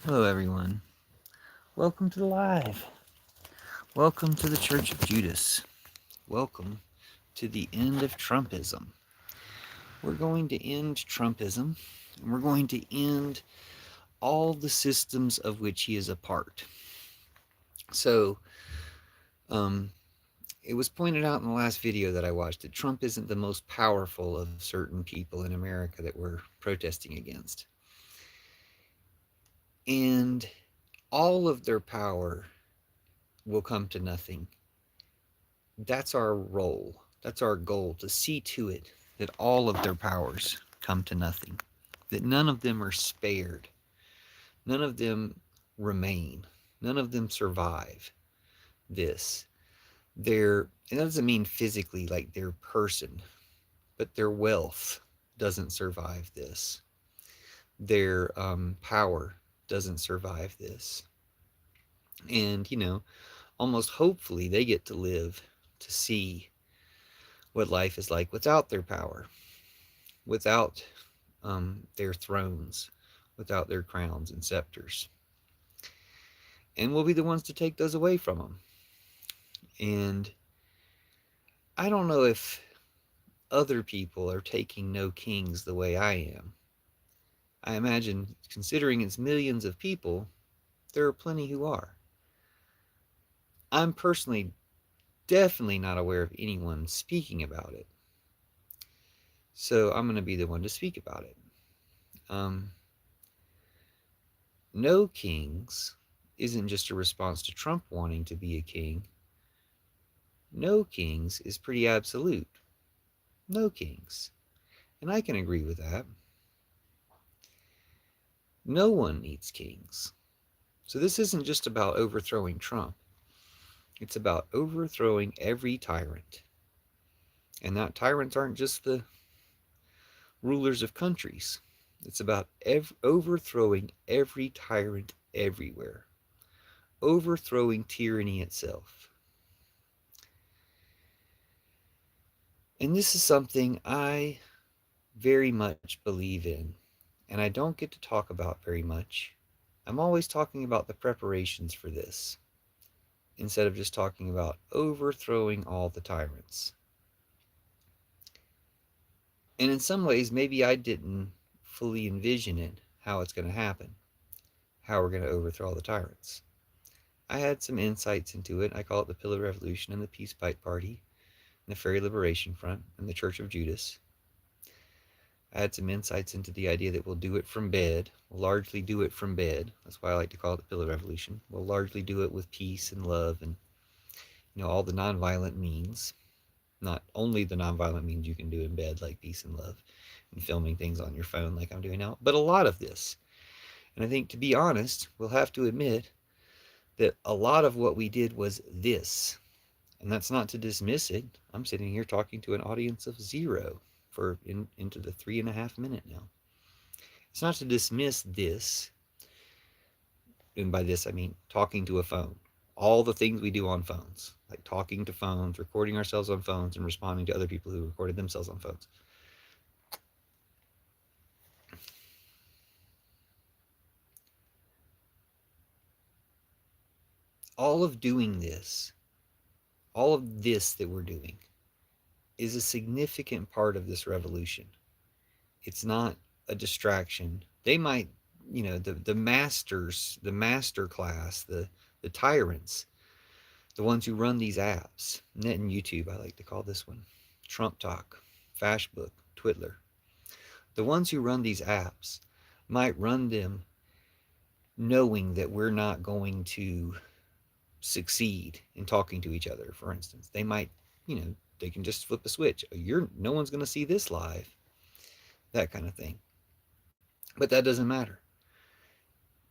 Hello, everyone. Welcome to the live. Welcome to the Church of Judas. Welcome to the end of Trumpism. We're going to end Trumpism, and we're going to end all the systems of which he is a part. So, it was pointed out in the last video that I watched that Trump isn't the most powerful of certain people in America that we're protesting against. And all of their power will come to nothing. That's our role. That's our goal, to see to it that all of their powers come to nothing, that none of them are spared, none of them remain, none of them survive this. It doesn't mean physically like their person, but their wealth doesn't survive this. Their power doesn't survive this. And, almost hopefully they get to live to see what life is like without their power, without their thrones, without their crowns and scepters. And we'll be the ones to take those away from them. And I don't know if other people are taking no kings the way I am. I imagine, considering it's millions of people, there are plenty who are. I'm personally definitely not aware of anyone speaking about it. So I'm going to be the one to speak about it. No kings isn't just a response to Trump wanting to be a king. No kings is pretty absolute. No kings. And I can agree with that. No one needs kings. So this isn't just about overthrowing Trump. It's about overthrowing every tyrant. And that tyrants aren't just the rulers of countries. It's about overthrowing every tyrant everywhere. Overthrowing tyranny itself. And this is something I very much believe in, and I don't get to talk about very much. I'm always talking about the preparations for this, instead of just talking about overthrowing all the tyrants. And in some ways, maybe I didn't fully envision it, how it's going to happen, how we're going to overthrow all the tyrants. I had some insights into it. I call it the Pillar Revolution and the Peace Pipe Party, and the Fairy Liberation Front, and the Church of Judas. I had some insights into the idea that we'll do it from bed. We'll largely do it from bed. That's why I like to call it the Pillar Revolution. We'll largely do it with peace and love and, all the nonviolent means. Not only the nonviolent means you can do in bed, like peace and love, and filming things on your phone like I'm doing now, but a lot of this. And I think, to be honest, we'll have to admit that a lot of what we did was this. And that's not to dismiss it. I'm sitting here talking to an audience of 0 into the 3.5 minute now. It's not to dismiss this, and by this I mean talking to a phone. All the things we do on phones, like talking to phones, recording ourselves on phones, and responding to other people who recorded themselves on phones. All of doing this, all of this that we're doing, is a significant part of this revolution. It's not a distraction. They might, the masters, the master class, the tyrants, the ones who run these apps, Net and YouTube, I like to call this one, Trump Talk, Fashbook, Twitter. The ones who run these apps might run them knowing that we're not going to succeed in talking to each other, for instance. They might, they can just flip a switch. No one's going to see this live, that kind of thing. But that doesn't matter.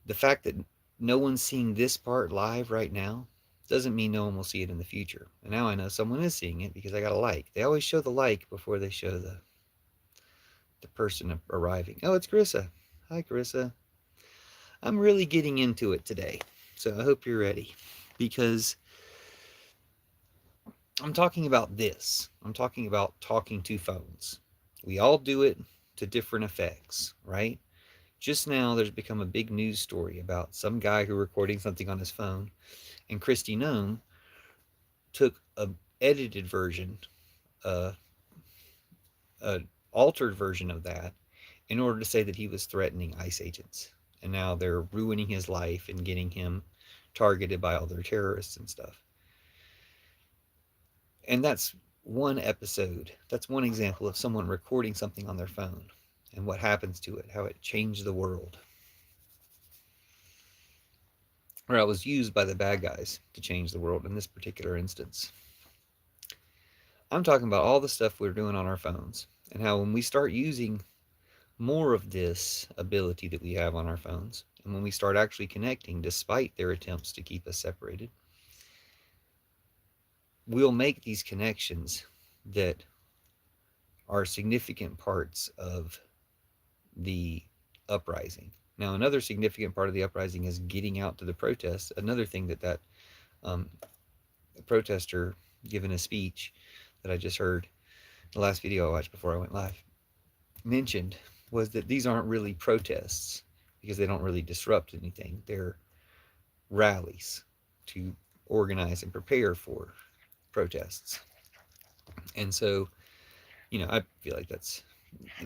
The fact that no one's seeing this part live right now doesn't mean no one will see it in the future. And now I know someone is seeing it because I got a like. They always show the like before they show the person arriving. Oh, it's Carissa. Hi, Carissa. I'm really getting into it today, so I hope you're ready, because I'm talking about this. I'm talking about talking to phones. We all do it to different effects, right? Just now, there's become a big news story about some guy who recording something on his phone, and Christy Nome took a edited version, uh, a altered version of that, in order to say that he was threatening ICE agents, and now they're ruining his life and getting him targeted by all their terrorists and stuff. And that's one episode. That's one example of someone recording something on their phone and what happens to it, how it changed the world. Or it was used by the bad guys to change the world in this particular instance. I'm talking about all the stuff we're doing on our phones and how when we start using more of this ability that we have on our phones, and when we start actually connecting despite their attempts to keep us separated, we'll make these connections that are significant parts of the uprising. Now, another significant part of the uprising is getting out to the protests. Another thing that um, protester given a speech that I just heard, the last video I watched before I went live, mentioned was that these aren't really protests because they don't really disrupt anything. They're rallies to organize and prepare for protests. And so, I feel like that's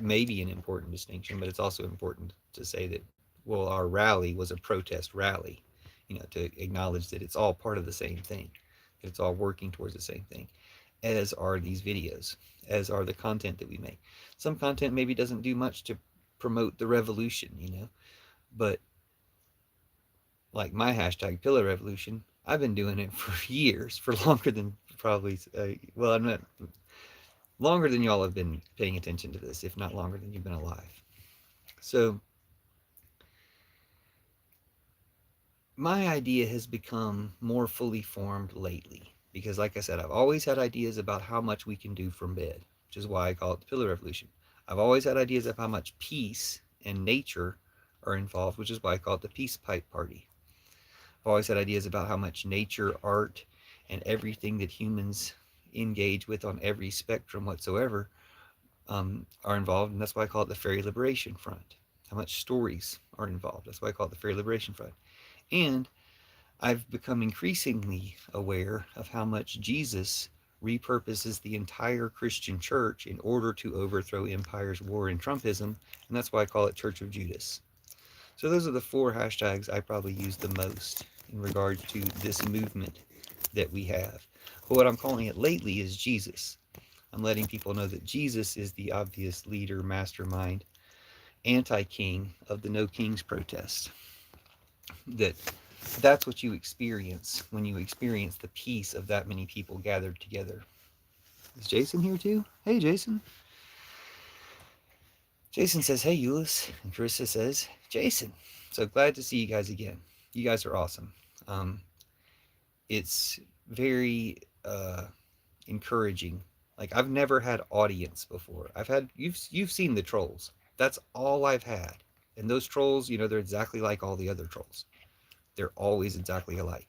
maybe an important distinction, but it's also important to say that, well, our rally was a protest rally, to acknowledge that it's all part of the same thing, that it's all working towards the same thing, as are these videos, as are the content that we make. Some content maybe doesn't do much to promote the revolution, but like my hashtag Pillow Revolution, I've been doing it for years, for longer than probably, well, I'm not longer than y'all have been paying attention to this, if not longer than you've been alive. So my idea has become more fully formed lately because, like I said, I've always had ideas about how much we can do from bed, which is why I call it the Pillow Revolution. I've always had ideas of how much peace and nature are involved, which is why I call it the Peace Pipe Party. I've always had ideas about how much nature, art, and everything that humans engage with on every spectrum whatsoever are involved, and that's why I call it the Fairy Liberation Front. How much stories are involved. That's why I call it the Fairy Liberation Front. And I've become increasingly aware of how much Jesus repurposes the entire Christian church in order to overthrow empires, war, and Trumpism, and that's why I call it Church of Judas. So those are the 4 hashtags I probably use the most in regards to this movement that we have. But what I'm calling it lately is Jesus. I'm letting people know that Jesus is the obvious leader, mastermind, anti-king of the No Kings protest. That's what you experience when you experience the peace of that many people gathered together. Is Jason here too? Hey, Jason. Jason says, hey, Euless. And Carissa says, Jason. So glad to see you guys again. You guys are awesome. It's very encouraging. Like, I've never had audience before. You've seen the trolls. That's all I've had. And those trolls, they're exactly like all the other trolls. They're always exactly alike.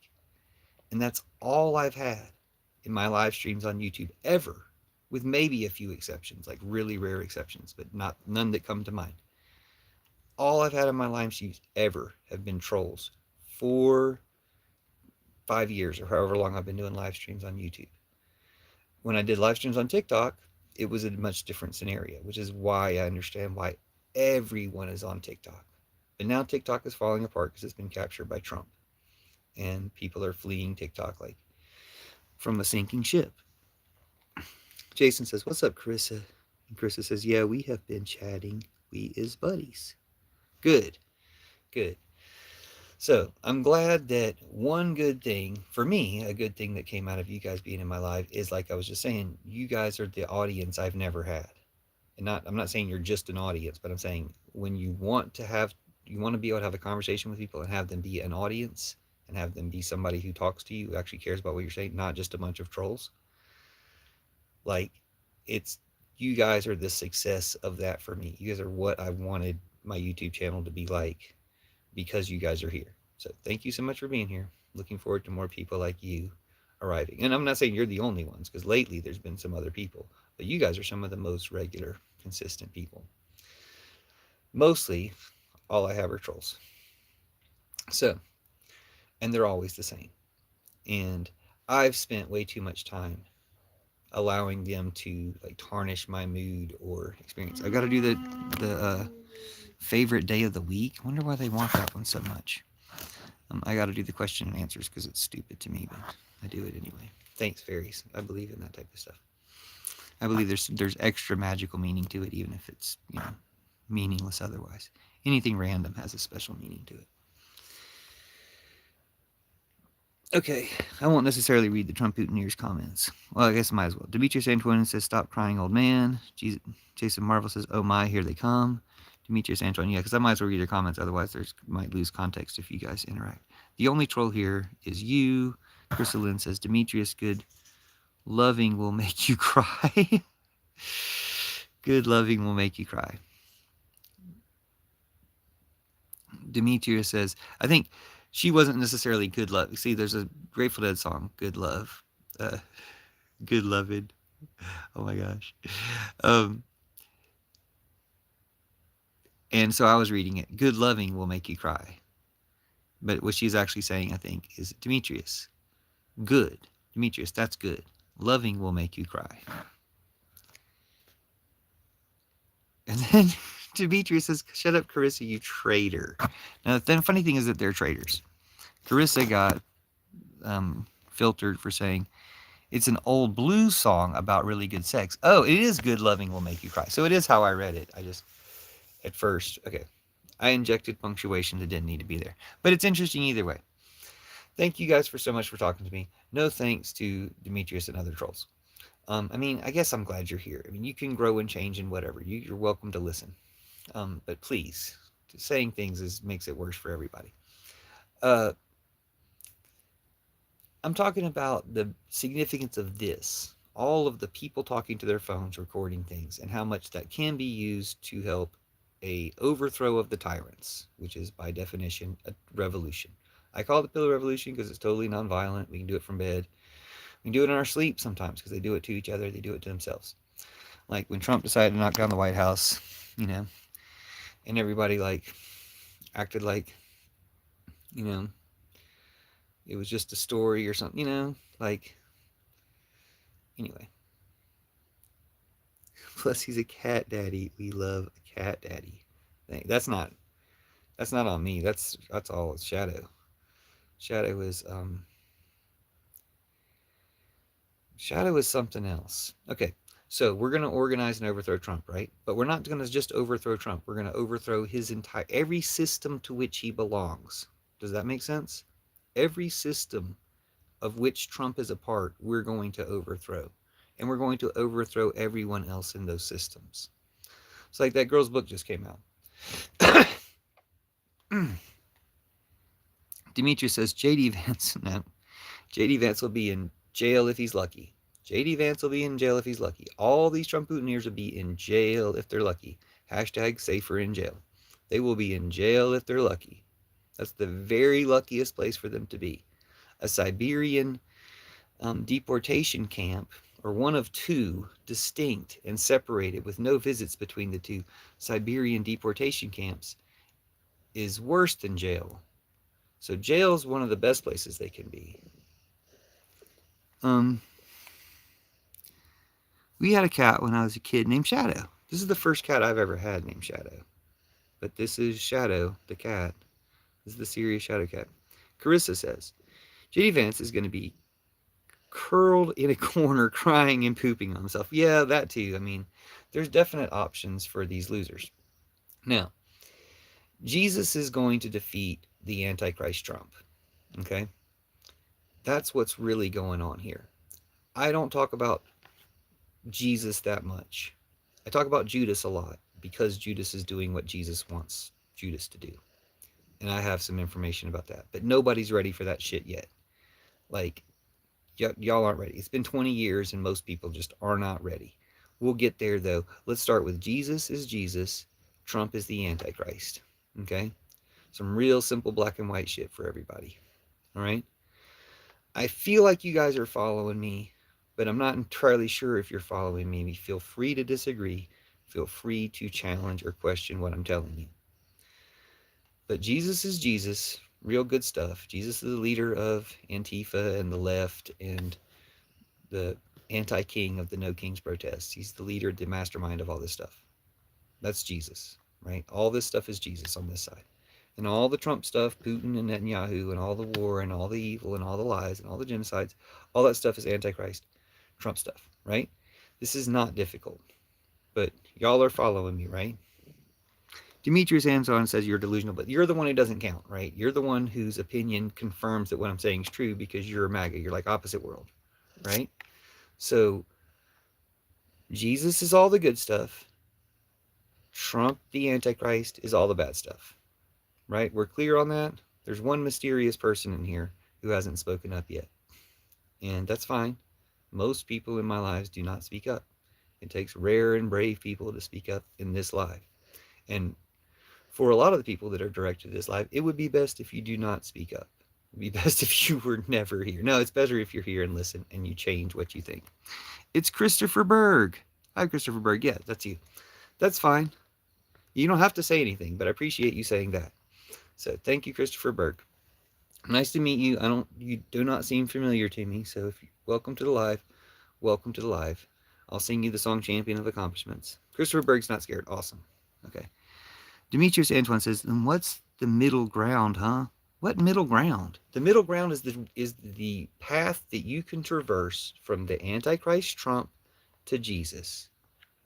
And that's all I've had in my live streams on YouTube ever, with maybe a few exceptions, like really rare exceptions, but none that come to mind. All I've had in my live streams ever have been trolls for 5 years or however long I've been doing live streams on YouTube. When I did live streams on TikTok, it was a much different scenario, which is why I understand why everyone is on TikTok. But now TikTok is falling apart because it's been captured by Trump. And people are fleeing TikTok like from a sinking ship. Jason says, what's up, Carissa? And Carissa says, yeah, we have been chatting. We is buddies. Good. Good. So I'm glad that one good thing, for me, a good thing that came out of you guys being in my life is, like I was just saying, you guys are the audience I've never had. And I'm not saying you're just an audience, but I'm saying when you want to be able to have a conversation with people and have them be an audience and have them be somebody who talks to you, who actually cares about what you're saying, not just a bunch of trolls. Like, you guys are the success of that for me. You guys are what I wanted my YouTube channel to be like because you guys are here. So thank you so much for being here. Looking forward to more people like you arriving. And I'm not saying you're the only ones, because lately there's been some other people, but you guys are some of the most regular, consistent people. Mostly, All I have are trolls. So, and they're always the same. And I've spent way too much time allowing them to like tarnish my mood or experience. I got to do the favorite day of the week. I wonder why they want that one so much. I got to do the question and answers because it's stupid to me, but I do it anyway. Thanks, fairies. I believe in that type of stuff. I believe there's extra magical meaning to it, even if it's meaningless otherwise. Anything random has a special meaning to it. Okay, I won't necessarily read the Trump Putineers comments. Well, I guess I might as well. Demetrius Antoine says, "Stop crying, old man." Jason Marvel says, "Oh my, here they come." Demetrius Antoine, yeah, because I might as well read your comments. Otherwise, there's might lose context if you guys interact. The only troll here is you. Chrysalyn says, "Demetrius, good loving will make you cry." Good loving will make you cry. Demetrius says, I think she wasn't necessarily good love. See, there's a Grateful Dead song, Good Love. Good loving. Oh my gosh. And so I was reading it. Good loving will make you cry. But what she's actually saying, I think, is Demetrius. Good. Demetrius, that's good. Loving will make you cry. And then Demetrius says, "Shut up, Carissa, you traitor." Now, the funny thing is that they're traitors. Carissa got filtered for saying it's an old blues song about really good sex. Oh, it is good loving will make you cry. So it is how I read it. I just, at first, okay, I injected punctuation that didn't need to be there. But it's interesting either way. Thank you guys for so much for talking to me. No thanks to Demetrius and other trolls. I mean, I guess I'm glad you're here. I mean, you can grow and change and whatever. You're welcome to listen. But please, saying things makes it worse for everybody. I'm talking about the significance of this. All of the people talking to their phones, recording things, and how much that can be used to help a overthrow of the tyrants, which is by definition a revolution. I call it the Pillow Revolution because it's totally nonviolent. We can do it from bed. We can do it in our sleep sometimes because they do it to each other. They do it to themselves. Like when Trump decided to knock down the White House, and everybody acted like, it was just a story or something, anyway. Plus, he's a cat daddy. We love a cat daddy. That's not on me. That's all Shadow. Shadow is something else. Okay, so we're gonna organize and overthrow Trump, right? But we're not gonna just overthrow Trump. We're gonna overthrow every system to which he belongs. Does that make sense? Every system of which Trump is a part, we're going to overthrow. And we're going to overthrow everyone else in those systems. It's like that girl's book just came out. Demetrius says, JD Vance, no. JD Vance will be in jail if he's lucky. JD Vance will be in jail if he's lucky. All these Trump Putineers will be in jail if they're lucky. Hashtag safer in jail. They will be in jail if they're lucky. That's the very luckiest place for them to be. A Siberian deportation camp, or one of two distinct and separated with no visits between the two Siberian deportation camps, is worse than jail. So jail is one of the best places they can be. We had a cat when I was a kid named Shadow. This is the first cat I've ever had named Shadow. But this is Shadow, the cat. This is the serious Shadow cat. Carissa says, J.D. Vance is going to be curled in a corner crying and pooping on himself. Yeah, that too. I mean, there's definite options for these losers. Now, Jesus is going to defeat the Antichrist Trump. Okay? That's what's really going on here. I don't talk about Jesus that much. I talk about Judas a lot because Judas is doing what Jesus wants Judas to do. And I have some information about that. But nobody's ready for that shit yet. Like, y'all aren't ready. It's been 20 years and most people just are not ready. We'll get there though. Let's start with Jesus is Jesus. Trump is the Antichrist. Okay? Some real simple black and white shit for everybody. All right? I feel like you guys are following me, but I'm not entirely sure if you're following me. Feel free to disagree. Feel free to challenge or question what I'm telling you. But Jesus is Jesus, real good stuff. Jesus is the leader of Antifa and the left and the anti-king of the No Kings protests. He's the leader, the mastermind of all this stuff. That's Jesus, right? All this stuff is Jesus on this side. And all the Trump stuff, Putin and Netanyahu and all the war and all the evil and all the lies and all the genocides, all that stuff is Antichrist, Trump stuff, right? This is not difficult. But y'all are following me, right? Demetrius Anson says you're delusional, but you're the one who doesn't count, right? You're the one whose opinion confirms that what I'm saying is true because you're a MAGA. You're like opposite world, right? So Jesus is all the good stuff. Trump, the Antichrist, is all the bad stuff, right? We're clear on that. There's one mysterious person in here who hasn't spoken up yet, and that's fine. Most people in my lives do not speak up. It takes rare and brave people to speak up in this live. And for a lot of the people that are directed to this live, it would be best if you do not speak up. It would be best if you were never here. No, it's better if you're here and listen and you change what you think. It's Christopher Berg. Hi, Christopher Berg. Yeah, that's you. That's fine. You don't have to say anything, but I appreciate you saying that. So thank you, Christopher Berg. Nice to meet you. You do not seem familiar to me. So welcome to the live. Welcome to the live. I'll sing you the song Champion of Accomplishments. Christopher Berg's not scared. Awesome. Okay. Demetrius Antoine says, then what's the middle ground, huh? What middle ground? The middle ground is the path that you can traverse from the Antichrist Trump to Jesus.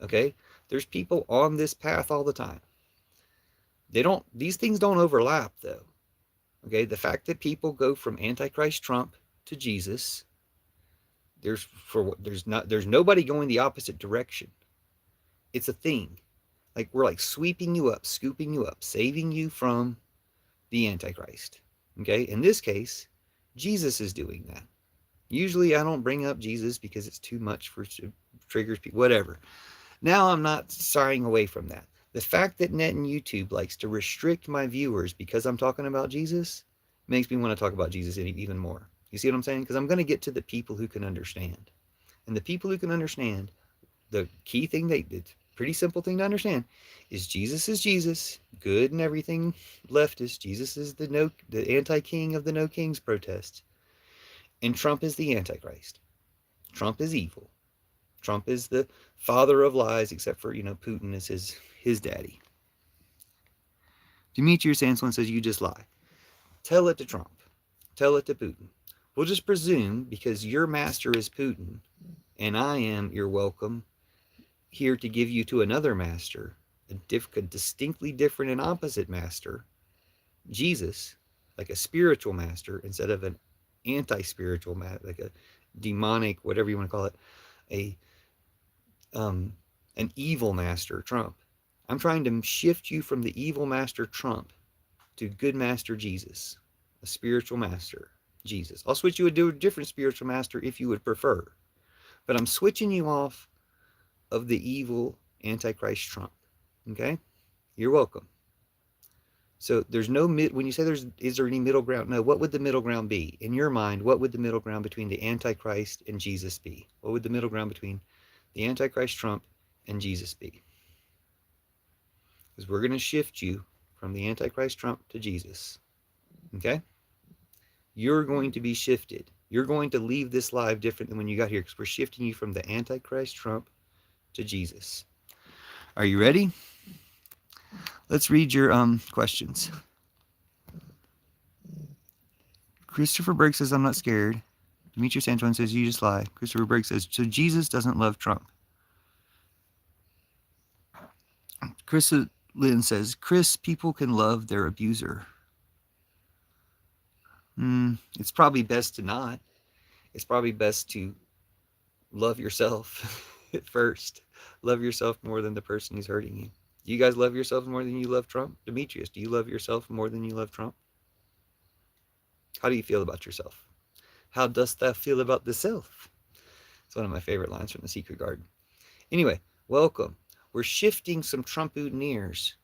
Okay? There's people on this path all the time. These things don't overlap though. Okay? The fact that people go from Antichrist Trump to Jesus, there's nobody going the opposite direction. It's a thing. Like we're like sweeping you up, scooping you up, saving you from the Antichrist. Okay? In this case, Jesus is doing that. Usually I don't bring up Jesus because it's too much for triggers people, whatever. Now I'm not shying away from that. The fact that Net and YouTube likes to restrict my viewers because I'm talking about Jesus makes me want to talk about Jesus even more. You see what I'm saying? Because I'm going to get to the people who can understand. And the people who can understand, the key thing, it's pretty simple thing to understand, is Jesus, good and everything leftist. Jesus is the anti-king of the No Kings protests. And Trump is the Antichrist. Trump is evil. Trump is the father of lies, except for, Putin is his daddy. Demetrius Anslin says, you just lie. Tell it to Trump. Tell it to Putin. We'll just presume, because your master is Putin, and I am, you're welcome, here to give you to another master, a distinctly different and opposite master, Jesus, like a spiritual master, instead of an anti-spiritual master, like a demonic, whatever you want to call it, an evil master, Trump. I'm trying to shift you from the evil master, Trump, to good master Jesus, a spiritual master, Jesus. I'll switch you to a different spiritual master if you would prefer. But I'm switching you off of the evil Antichrist Trump. Okay? You're welcome. So there's no when you say is there any middle ground? No, what would the middle ground be? In your mind, what would the middle ground between the Antichrist and Jesus be? What would the middle ground between the Antichrist Trump and Jesus be? Because we're going to shift you from the Antichrist Trump to Jesus. Okay? You're going to be shifted. You're going to leave this live different than when you got here, because we're shifting you from the Antichrist Trump to Jesus. Are you ready? Let's read your questions. Christopher Berg says, I'm not scared. Demetrius Antoine says, you just lie. Christopher Berg says, so Jesus doesn't love Trump. Chris Lynn says, Chris, people can love their abuser. It's probably best to not. It's probably best to love yourself at first. Love yourself more than the person who's hurting you. Do you guys love yourselves more than you love Trump? Demetrius, do you love yourself more than you love Trump? How do you feel about yourself? How dost thou feel about the self? It's one of my favorite lines from The Secret Garden. Anyway, welcome. We're shifting some Trump-Utineers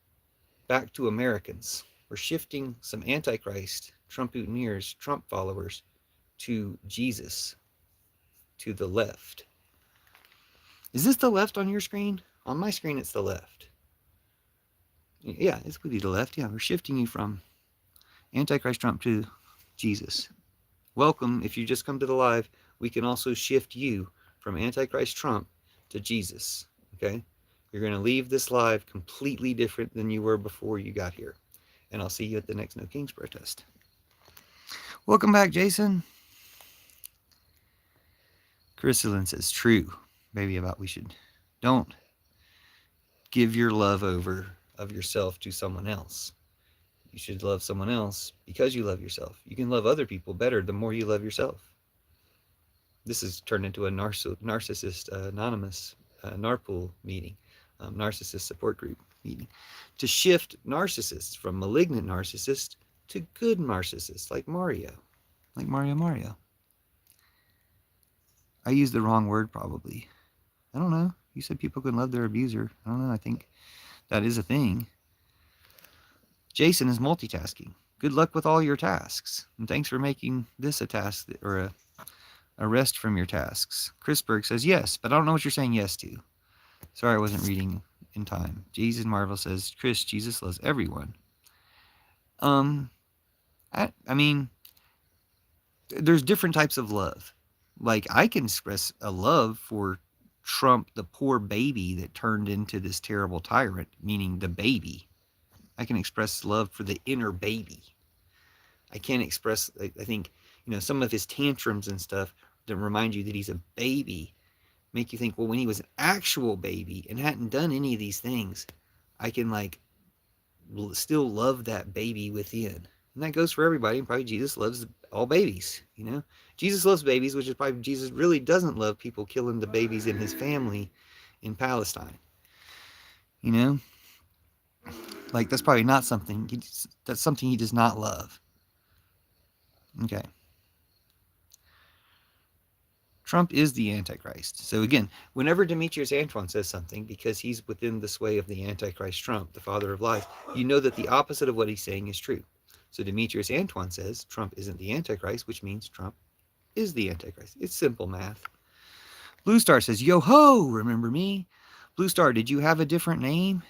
back to Americans. We're shifting some Antichrist, Trump-Utineers, Trump followers, to Jesus, to the left. Is this the left on your screen? On my screen, it's the left. Yeah, this would be the left. Yeah, we're shifting you from Antichrist Trump to Jesus. Welcome. If you just come to the live, we can also shift you from Antichrist Trump to Jesus. Okay? You're going to leave this live completely different than you were before you got here. And I'll see you at the next No Kings protest. Welcome back, Jason. Chrysalin says, true. Maybe about we should don't give your love over of yourself to someone else. You should love someone else because you love yourself. You can love other people better the more you love yourself. This has turned into a narcissist anonymous NARPOL meeting, narcissist support group meeting, to shift narcissists from malignant narcissists to good narcissists like Mario. Mario. I used the wrong word probably. I don't know. You said people can love their abuser. I don't know. I think that is a thing. Jason is multitasking. Good luck with all your tasks. And thanks for making this a task or a rest from your tasks. Chris Berg says, yes, but I don't know what you're saying yes to. Sorry, I wasn't reading in time. Jesus Marvel says, Chris, Jesus loves everyone. I mean, there's different types of love. Like, I can express a love for Trump, the poor baby that turned into this terrible tyrant, meaning the baby. I can express love for the inner baby. I can't express, I think, some of his tantrums and stuff that remind you that he's a baby make you think, well, when he was an actual baby and hadn't done any of these things, I can still love that baby within. And that goes for everybody. And probably Jesus loves all babies, Jesus loves babies, which is probably Jesus really doesn't love people killing the babies in his family in Palestine. That's probably not something, that's something he does not love. Okay. Trump is the Antichrist. So again, whenever Demetrius Antoine says something, because he's within the sway of the Antichrist Trump, the father of lies, you know that the opposite of what he's saying is true. So Demetrius Antoine says Trump isn't the Antichrist, which means Trump is the Antichrist. It's simple math. Blue Star says, yo ho, remember me? Blue Star, did you have a different name?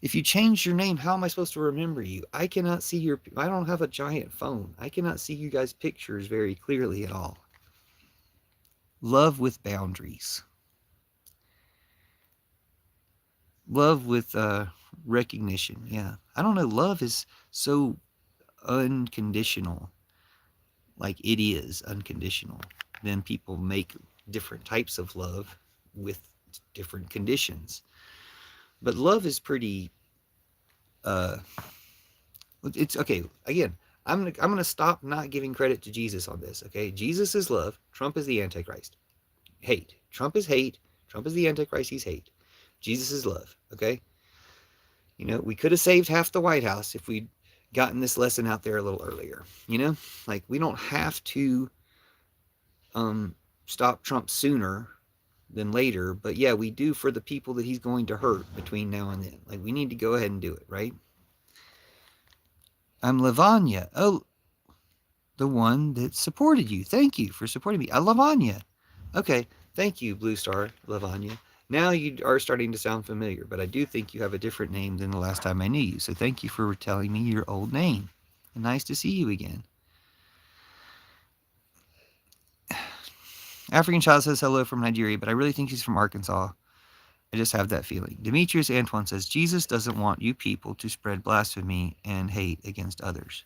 If you change your name, how am I supposed to remember you? I cannot see I don't have a giant phone. I cannot see you guys' pictures very clearly at all. Love with boundaries. Love with recognition. Yeah. I don't know. Love is so unconditional. Like it is unconditional. Then people make different types of love with different conditions. But love is pretty it's okay. Again, I'm gonna stop not giving credit to Jesus on this. Okay, Jesus is love. Trump is the Antichrist. Hate. Trump is hate. Trump is the Antichrist. He's hate. Jesus is love. Okay. We could have saved half the White House if we'd gotten this lesson out there a little earlier. We don't have to stop Trump sooner than later, but yeah, we do for the people that he's going to hurt between now and then. We need to go ahead and do it, right? I'm Lavanya. Oh, the one that supported you. Thank you for supporting me. Lavanya. Okay, thank you, Blue Star, Lavanya. Now you are starting to sound familiar, but I do think you have a different name than the last time I knew you. So thank you for telling me your old name. And nice to see you again. African Child says hello from Nigeria, but I really think he's from Arkansas. I just have that feeling. Demetrius Antoine says, Jesus doesn't want you people to spread blasphemy and hate against others.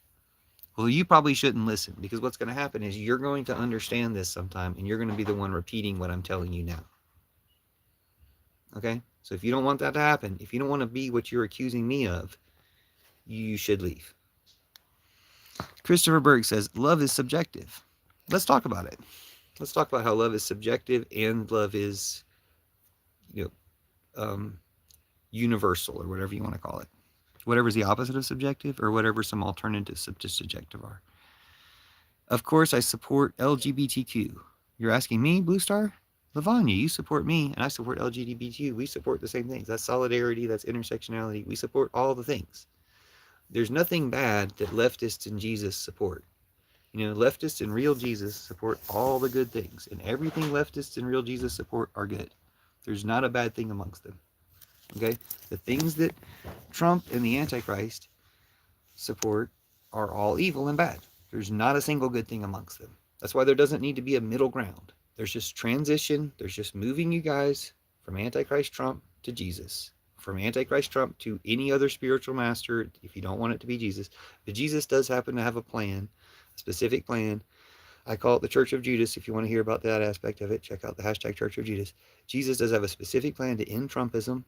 Well, you probably shouldn't listen, because what's going to happen is you're going to understand this sometime, and you're going to be the one repeating what I'm telling you now. Okay? So if you don't want that to happen, if you don't want to be what you're accusing me of, you should leave. Christopher Berg says, love is subjective. Let's talk about it. Let's talk about how love is subjective and love is, universal, or whatever you want to call it. Whatever's the opposite of subjective, or whatever some alternatives to subjective are. Of course, I support LGBTQ. You're asking me, Blue Star? Lavanya, you support me, and I support LGBTQ. We support the same things. That's solidarity, that's intersectionality. We support all the things. There's nothing bad that leftists and Jesus support. Leftists and real Jesus support all the good things, and everything leftists and real Jesus support are good. There's not a bad thing amongst them. Okay? The things that Trump and the Antichrist support are all evil and bad. There's not a single good thing amongst them. That's why there doesn't need to be a middle ground. There's just transition. There's just moving you guys from Antichrist Trump to Jesus, from Antichrist Trump to any other spiritual master, if you don't want it to be Jesus. But Jesus does happen to have a plan, a specific plan. I call it the Church of Judas. If you want to hear about that aspect of it, check out the hashtag Church of Judas. Jesus does have a specific plan to end Trumpism,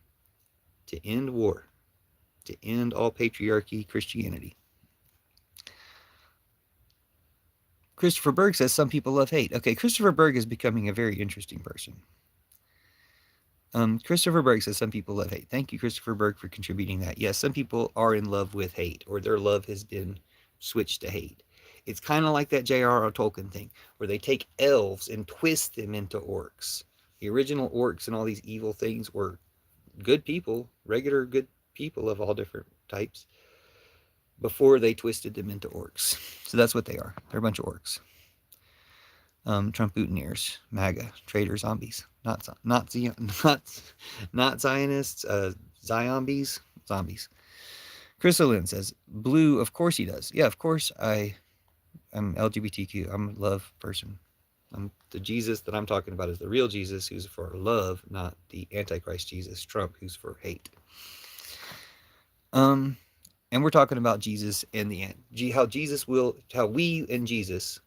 to end war, to end all patriarchy Christianity. Christopher Berg says some people love hate. Okay, Christopher Berg is becoming a very interesting person. Christopher Berg says some people love hate. Thank you, Christopher Berg, for contributing that. Yes, some people are in love with hate, or their love has been switched to hate. It's kind of like that J.R.R. Tolkien thing, where they take elves and twist them into orcs. The original orcs and all these evil things were good people, regular good people of all different types, before they twisted them into orcs. So that's what they are. They're a bunch of orcs. Trump boutonnieres, MAGA, traitor zombies, not Zionists, zombies. Crystal Lynn says, blue, of course he does. Yeah, of course I'm LGBTQ. I'm a love person. The Jesus that I'm talking about is the real Jesus, who's for love, not the Antichrist Jesus, Trump, who's for hate. And we're talking about Jesus and how we and Jesus,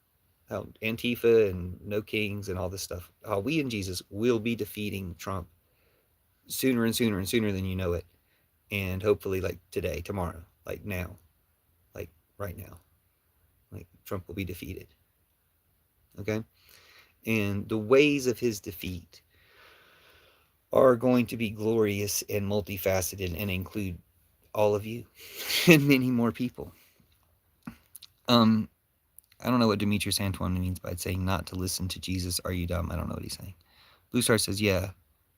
how Antifa and No Kings and all this stuff, how we and Jesus will be defeating Trump sooner and sooner and sooner than you know it. And hopefully like today, tomorrow, like now, like right now, like Trump will be defeated. Okay? And the ways of his defeat are going to be glorious and multifaceted and include all of you and many more people. I don't know what Demetrius Antoine means by saying not to listen to Jesus. Are you dumb? I don't know what he's saying. Blue Star says, yeah.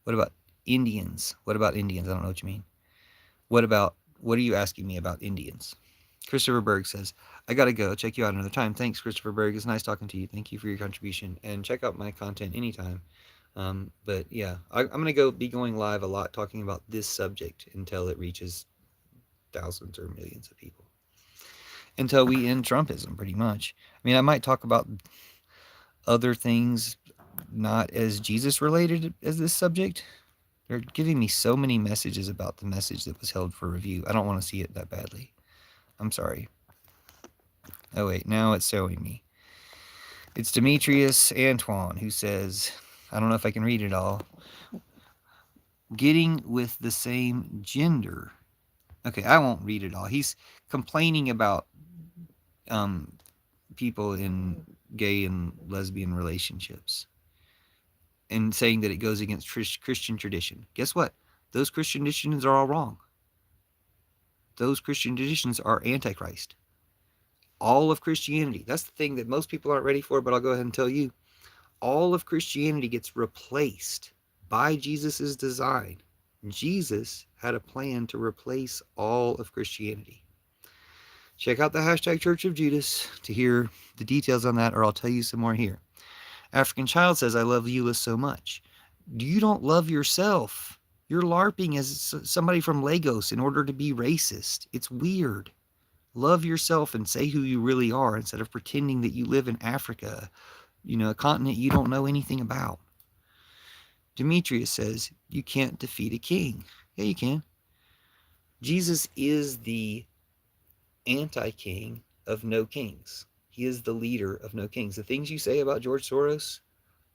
What about Indians? What about Indians? I don't know what you mean. What are you asking me about Indians? Christopher Berg says, I gotta go. Check you out another time. Thanks, Christopher Berg. It's nice talking to you. Thank you for your contribution. And check out my content anytime. But yeah, I'm going to be going live a lot talking about this subject until it reaches thousands or millions of people. Until we end Trumpism, pretty much. I mean, I might talk about other things not as Jesus related as this subject. They're giving me so many messages about the message that was held for review. I don't want to see it that badly. I'm sorry. Oh wait, now it's showing me. It's Demetrius Antoine who says, I don't know if I can read it all. Getting with the same gender. Okay, I won't read it all. He's complaining about people in gay and lesbian relationships and saying that it goes against Christian tradition. Guess what? Those Christian traditions are all wrong. Those Christian traditions are Antichrist. All of Christianity. That's the thing that most people aren't ready for, but I'll go ahead and tell you. All of Christianity gets replaced by Jesus's design. Jesus had a plan to replace all of Christianity. Check out the hashtag Church of Judas to hear the details on that, or I'll tell you some more here. African Child says, I love Eula so much. You don't love yourself. You're LARPing as somebody from Lagos in order to be racist. It's weird. Love yourself and say who you really are instead of pretending that you live in Africa, a continent you don't know anything about. Demetrius says, you can't defeat a king. Yeah, you can. Jesus is the anti-king of no kings. He is the leader of no kings. The things you say about George Soros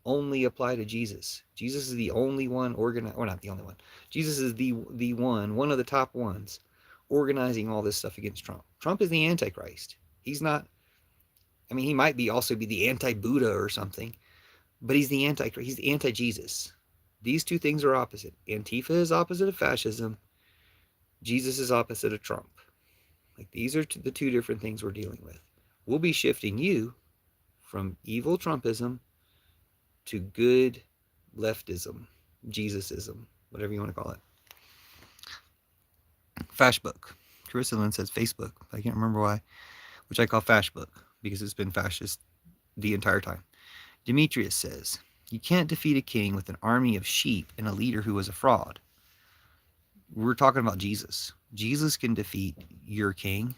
only apply to Jesus. Jesus is the only one or not the only one. Jesus is the one of the top ones organizing all this stuff against Trump. Trump is the Antichrist. He's not, he might also be the anti-Buddha or something, but he's the Antichrist. He's the anti-Jesus. These two things are opposite. Antifa is opposite of fascism. Jesus is opposite of Trump. These are the two different things we're dealing with. We'll be shifting you from evil Trumpism to good leftism, Jesusism, whatever you want to call it. Fashbook. Carissa Lynn says Facebook. I can't remember why, which I call Fashbook because it's been fascist the entire time. Demetrius says, you can't defeat a king with an army of sheep and a leader who is a fraud. We're talking about Jesus. Jesus can defeat your king.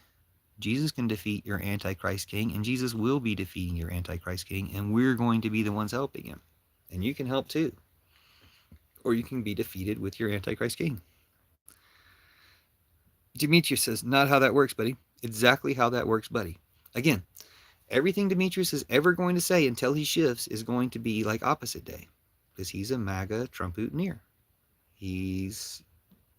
Jesus can defeat your Antichrist king, and Jesus will be defeating your Antichrist king, and we're going to be the ones helping him. And you can help too. Or you can be defeated with your Antichrist king. Demetrius says, not how that works, buddy. Exactly how that works, buddy. Again, everything Demetrius is ever going to say until he shifts is going to be like opposite day. Because he's a MAGA Trump Putineer. He's,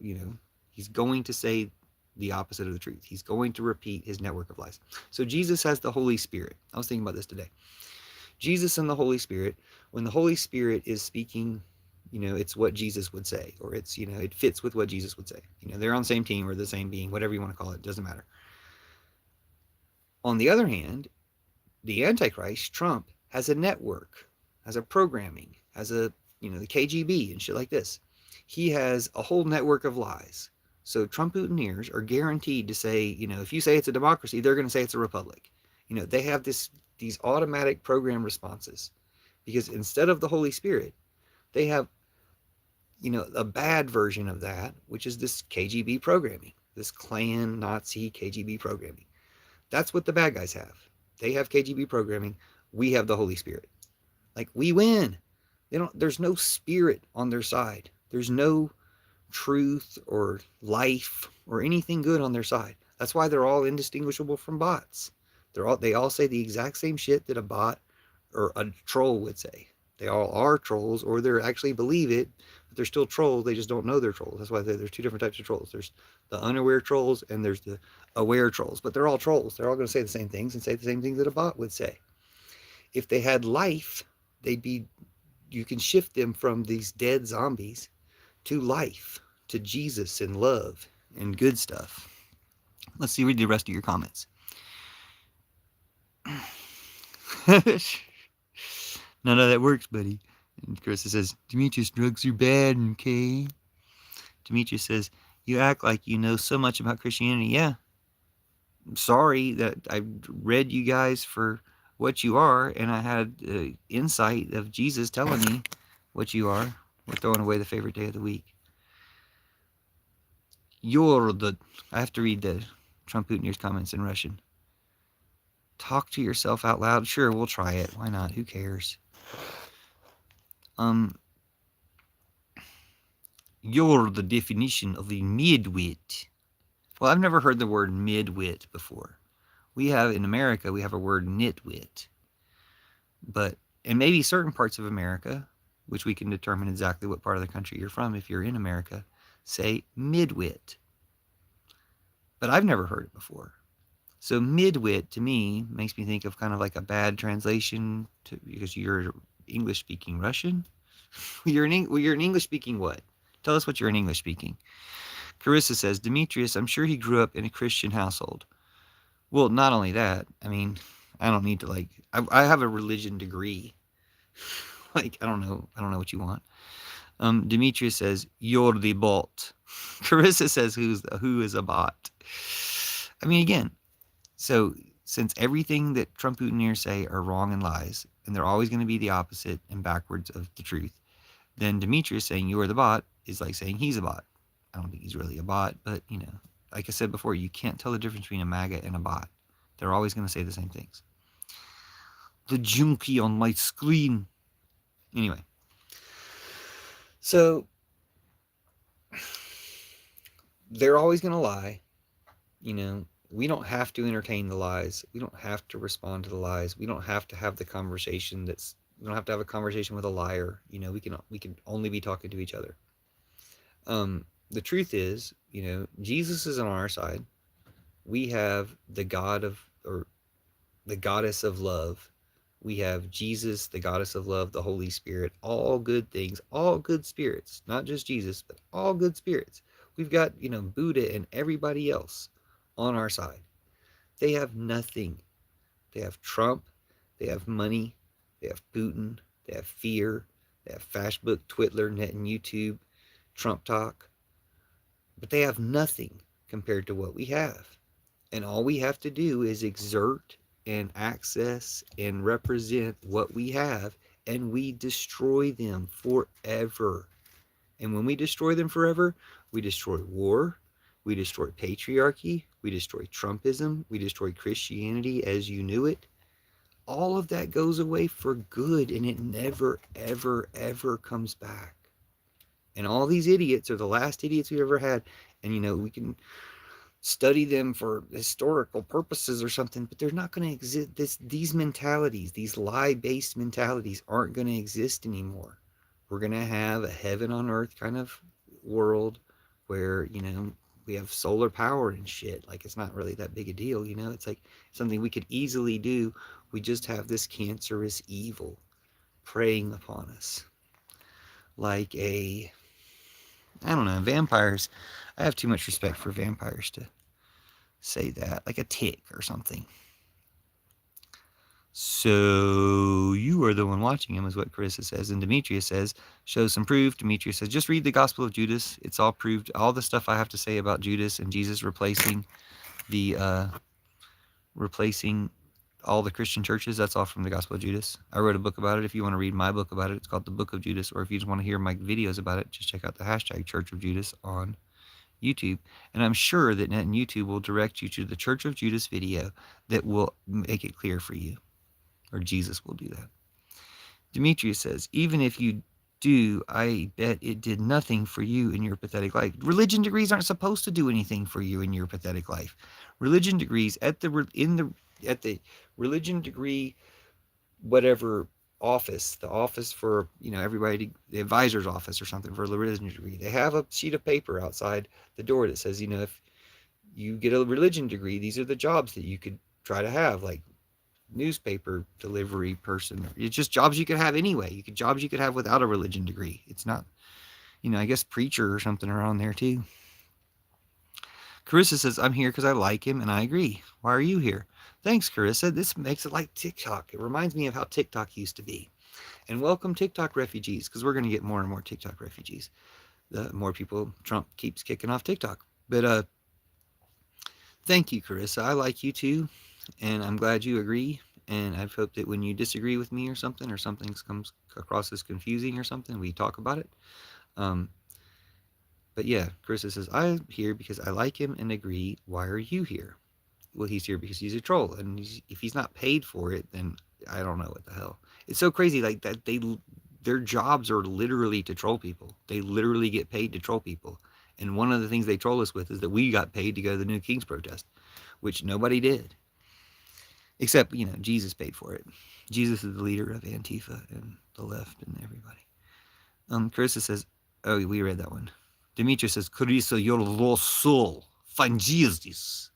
you know, he's going to say the opposite of the truth. He's going to repeat his network of lies. So Jesus has the Holy Spirit. I was thinking about this today. Jesus and the Holy Spirit, when the Holy Spirit is speaking, it's what Jesus would say, or it's, it fits with what Jesus would say. They're on the same team or the same being, whatever you want to call it, doesn't matter. On the other hand, the Antichrist, Trump, has a network, has a programming, has a, the KGB and shit like this. He has a whole network of lies. So Trump Putineers are guaranteed to say, if you say it's a democracy, they're going to say it's a republic. They have these automatic program responses, because instead of the Holy Spirit, they have, a bad version of that, which is this KGB programming, this Klan Nazi KGB programming. That's what the bad guys have. They have KGB programming. We have the Holy Spirit. Like, we win. There's no spirit on their side. There's no truth or life or anything good on their side. That's why they're all indistinguishable from bots. They all say the exact same shit that a bot or a troll would say. They all are trolls, or they actually believe it, but they're still trolls. They just don't know they're trolls. That's why there's two different types of trolls. There's the unaware trolls and there's the aware trolls, but they're all trolls. They're all going to say the same things and say the same things that a bot would say. If they had life, you can shift them from these dead zombies to life, to Jesus and love and good stuff. Let's read the rest of your comments. None of that works, buddy. And Carissa says, Demetrius, drugs are bad, okay? Demetrius says, you act like you know so much about Christianity. Yeah. I'm sorry that I read you guys for what you are, and I had insight of Jesus telling me what you are. We're throwing away the favorite day of the week. I have to read the Trump Putineers comments in Russian. Talk to yourself out loud. Sure, we'll try it. Why not? Who cares? You're the definition of a midwit. Well, I've never heard the word midwit before. In America, we have a word nitwit. But, and maybe certain parts of America, which we can determine exactly what part of the country you're from if you're in America, say midwit. But I've never heard it before. So midwit, to me, makes me think of kind of like a bad translation, because you're English-speaking Russian. You're an English-speaking what? Tell us what you're in English-speaking. Carissa says, Demetrius, I'm sure he grew up in a Christian household. Well, not only that, I mean, I don't need to I have a religion degree. I don't know what you want. Demetrius says, you're the bot. Carissa says, who is a bot? I mean, again, so since everything that Trump Putineers say are wrong and lies, and they're always going to be the opposite and backwards of the truth, then Demetrius saying you are the bot is like saying he's a bot. I don't think he's really a bot, but, like I said before, you can't tell the difference between a MAGA and a bot. They're always going to say the same things. The junkie on my screen. Anyway. So, they're always going to lie. We don't have to entertain the lies. We don't have to respond to the lies. We don't have to have the conversation we don't have to have a conversation with a liar. We can only be talking to each other. The truth is, Jesus is on our side. We have the the goddess of love. We have Jesus, the goddess of love, the Holy Spirit, all good things, all good spirits, not just Jesus, but all good spirits. We've got, Buddha and everybody else on our side. They have nothing. They have Trump, they have money, they have Putin, they have fear, they have Facebook, Twitter, Net, and YouTube, Trump talk. But they have nothing compared to what we have. And all we have to do is exert and access and represent what we have, and we destroy them forever. And when we destroy them forever, we destroy war, we destroy patriarchy, We destroy Trumpism. We destroy Christianity as you knew it. All of that goes away for good, and it never, ever, ever comes back. And all these idiots are the last idiots we ever had. And, we can study them for historical purposes or something, but they're not going to exist. These mentalities, these lie-based mentalities aren't going to exist anymore. We're going to have a heaven on earth kind of world where, we have solar power and shit. Like, it's not really that big a deal, It's like something we could easily do. We just have this cancerous evil preying upon us. Like I don't know, vampires. I have too much respect for vampires to say that. Like a tick or something. So you are the one watching him, is what Carissa says. And Demetrius says, show some proof. Demetrius says, just read the Gospel of Judas. It's all proved. All the stuff I have to say about Judas and Jesus replacing all the Christian churches, that's all from the Gospel of Judas. I wrote a book about it. If you want to read my book about it, it's called The Book of Judas. Or if you just want to hear my videos about it, just check out the hashtag Church of Judas on YouTube. And I'm sure that Net and YouTube will direct you to the Church of Judas video that will make it clear for you. Or Jesus will do that. Demetrius says, even if you do, I bet it did nothing for you in your pathetic life. Religion degrees aren't supposed to do anything for you in your pathetic life. Religion degrees at the religion degree whatever office, the office for everybody, the advisor's office or something for a religion degree, they have a sheet of paper outside the door that says, if you get a religion degree, these are the jobs that you could try to have, like newspaper delivery person. It's just jobs you could have anyway. Jobs you could have without a religion degree. It's not, I guess preacher or something around there too. Carissa says, I'm here because I like him and I agree. Why are you here? Thanks, Carissa. This makes it like TikTok. It reminds me of how TikTok used to be. And welcome TikTok refugees, because we're going to get more and more TikTok refugees. The more people Trump keeps kicking off TikTok. But thank you, Carissa. I like you too. And I'm glad you agree. And I hope that when you disagree with me or something comes across as confusing or something, we talk about it. But yeah, Carissa says, I'm here because I like him and agree. Why are you here? Well, he's here because he's a troll. And if he's not paid for it, then I don't know what the hell. It's so crazy like that. Their jobs are literally to troll people. They literally get paid to troll people. And one of the things they troll us with is that we got paid to go to the New Kings protest, which nobody did. Except, Jesus paid for it. Jesus is the leader of Antifa and the left and everybody. Carissa says, oh, we read that one. Demetrius says, Carissa, you're a lost soul. Find Jesus.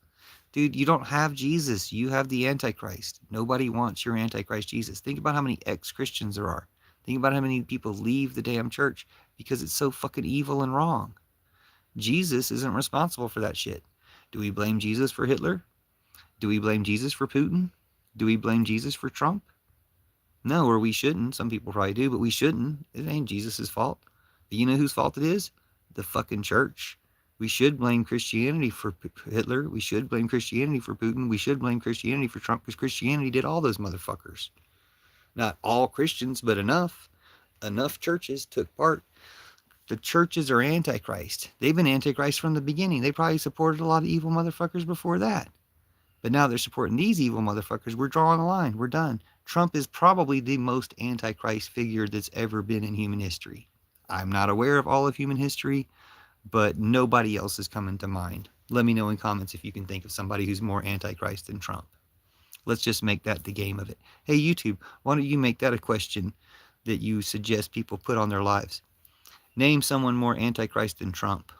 Dude, you don't have Jesus. You have the Antichrist. Nobody wants your Antichrist Jesus. Think about how many ex-Christians there are. Think about how many people leave the damn church because it's so fucking evil and wrong. Jesus isn't responsible for that shit. Do we blame Jesus for Hitler? Do we blame Jesus for Putin? Do we blame Jesus for Trump? No, or we shouldn't. Some people probably do, but we shouldn't. It ain't Jesus' fault. But you know whose fault it is? The fucking church. We should blame Christianity for Hitler. We should blame Christianity for Putin. We should blame Christianity for Trump, because Christianity did all those motherfuckers. Not all Christians, but enough. Enough churches took part. The churches are Antichrist. They've been Antichrist from the beginning. They probably supported a lot of evil motherfuckers before that. But now they're supporting these evil motherfuckers. We're drawing a line. We're done. Trump is probably the most Antichrist figure that's ever been in human history. I'm not aware of all of human history, but nobody else is coming to mind. Let me know in comments if you can think of somebody who's more Antichrist than Trump. Let's just make that the game of it. Hey, YouTube, why don't you make that a question that you suggest people put on their lives? Name someone more Antichrist than Trump.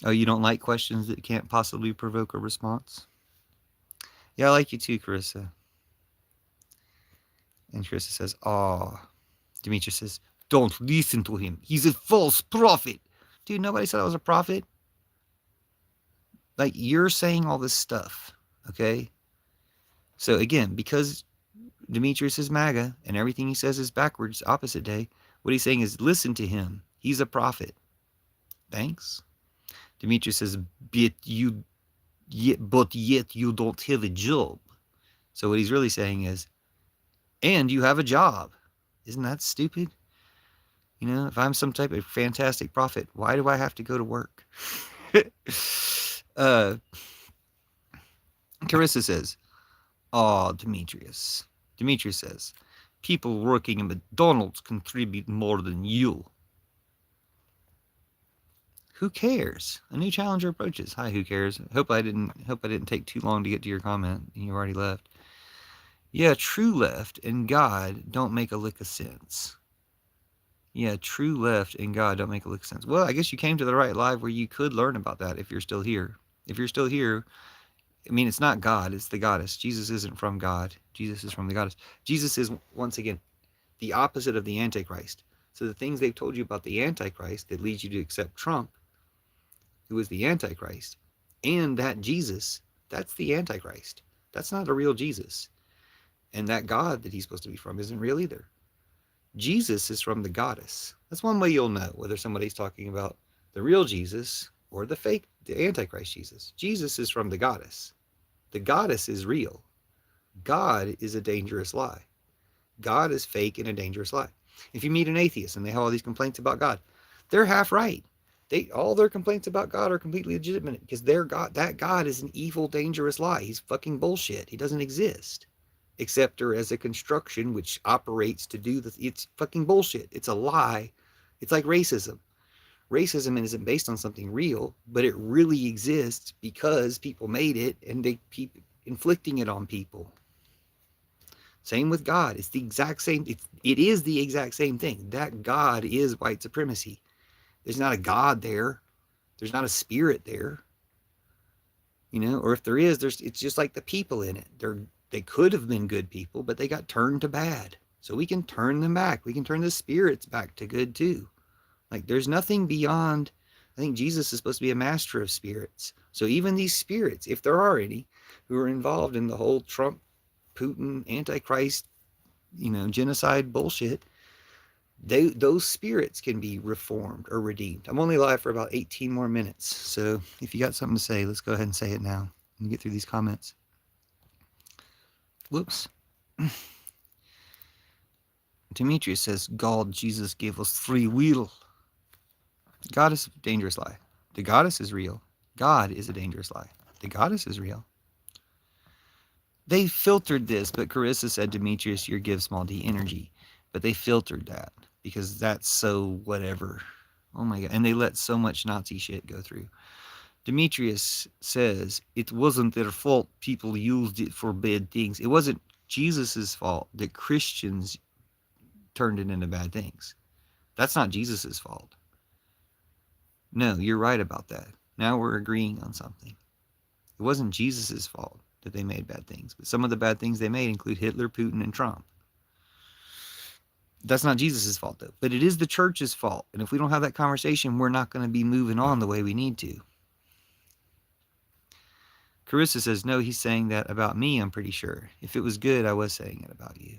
Oh, you don't like questions that can't possibly provoke a response? Yeah, I like you too, Carissa. And Carissa says, oh. Demetrius says, don't listen to him. He's a false prophet. Dude, nobody said I was a prophet. Like, you're saying all this stuff, okay? So again, because Demetrius is MAGA and everything he says is backwards, opposite day, what he's saying is listen to him. He's a prophet. Thanks. Demetrius says, but yet you don't have a job. So what he's really saying is, and you have a job. Isn't that stupid? If I'm some type of fantastic prophet, why do I have to go to work? uh, Carissa says, "Ah, Demetrius." Demetrius says, "People working in McDonald's contribute more than you." Who cares? A new challenger approaches. Hi, who cares? Hope I didn't take too long to get to your comment. You already left. Yeah, true left and God don't make a lick of sense. Yeah, true left and God don't make a lick of sense. Well, I guess you came to the right live where you could learn about that if you're still here. If you're still here, I mean, it's not God, it's the goddess. Jesus isn't from God. Jesus is from the goddess. Jesus is, once again, the opposite of the Antichrist. So the things they've told you about the Antichrist that leads you to accept Trump, who is the Antichrist, and that Jesus, that's the Antichrist. That's not a real Jesus. And that God that he's supposed to be from isn't real either. Jesus is from the goddess. That's one way you'll know whether somebody's talking about the real Jesus or the fake, the Antichrist Jesus. Jesus is from the goddess. The goddess is real. God is a dangerous lie. God is fake and a dangerous lie. If you meet an atheist and they have all these complaints about God, they're half right. All their complaints about God are completely legitimate because their God, that God is an evil, dangerous lie. He's fucking bullshit. He doesn't exist. Except or as a construction which operates to do the, it's fucking bullshit. It's a lie. It's like racism. Racism isn't based on something real, but it really exists because people made it and they keep inflicting it on people. Same with God. It's the exact same. It is the exact same thing. That God is white supremacy. There's not a God there. There's not a spirit there. You know, or if there is, it's just like the people in it. They could have been good people, but they got turned to bad. So we can turn them back. We can turn the spirits back to good too. Like there's nothing beyond. I think Jesus is supposed to be a master of spirits. So even these spirits, if there are any, who are involved in the whole Trump, Putin, Antichrist, genocide bullshit, those spirits can be reformed or redeemed. I'm only live for about 18 more minutes. So if you got something to say, let's go ahead and say it now and get through these comments. Whoops. Demetrius says, God, Jesus gave us free will. God is a dangerous lie. The goddess is real. God is a dangerous lie. The goddess is real. They filtered this, but Carissa said, Demetrius, you give small d energy. But they filtered that because that's so whatever. Oh my God. And they let so much Nazi shit go through. Demetrius says, it wasn't their fault people used it for bad things. It wasn't Jesus's fault that Christians turned it into bad things. That's not Jesus's fault. No, you're right about that. Now we're agreeing on something. It wasn't Jesus's fault that they made bad things, but some of the bad things they made include Hitler, Putin, and Trump. That's not Jesus's fault though, but it is the church's fault. And if we don't have that conversation, we're not going to be moving on the way we need to. Carissa says, no, he's saying that about me, I'm pretty sure. If it was good, I was saying it about you.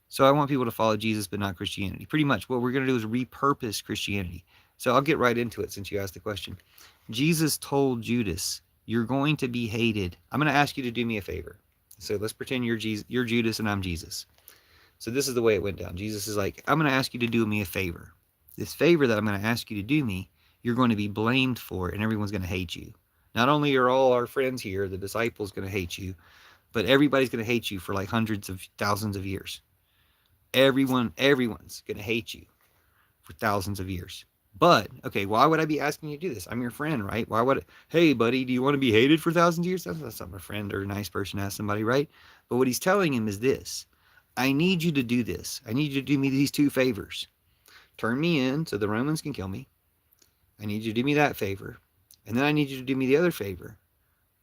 So I want people to follow Jesus, but not Christianity. Pretty much what we're going to do is repurpose Christianity. So I'll get right into it since you asked the question. Jesus told Judas, you're going to be hated. I'm going to ask you to do me a favor. So let's pretend you're Judas and I'm Jesus. So this is the way it went down. Jesus is like, I'm going to ask you to do me a favor. This favor that I'm going to ask you to do me, you're going to be blamed for it and everyone's going to hate you. Not only are all our friends here, the disciples, going to hate you, but everybody's going to hate you for like hundreds of thousands of years. Everyone's going to hate you for thousands of years. But, okay, why would I be asking you to do this? I'm your friend, right? Why would hey, buddy, do you want to be hated for thousands of years? That's not a friend or a nice person to ask somebody, right? But what he's telling him is this. I need you to do this. I need you to do me these two favors. Turn me in so the Romans can kill me. I need you to do me that favor. And then I need you to do me the other favor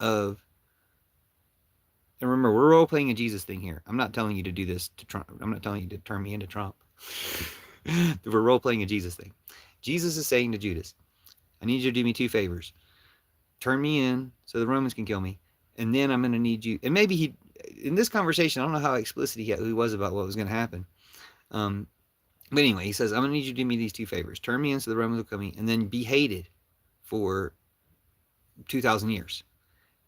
of, and remember, we're role-playing a Jesus thing here. I'm not telling you to do this to Trump. I'm not telling you to turn me into Trump. We're role-playing a Jesus thing. Jesus is saying to Judas, I need you to do me two favors. Turn me in so the Romans can kill me. And then I'm going to need you. And maybe in this conversation, I don't know how explicit he was about what was going to happen. But anyway, he says, I'm going to need you to do me these two favors. Turn me in so the Romans will kill me. And then be hated for 2,000 years.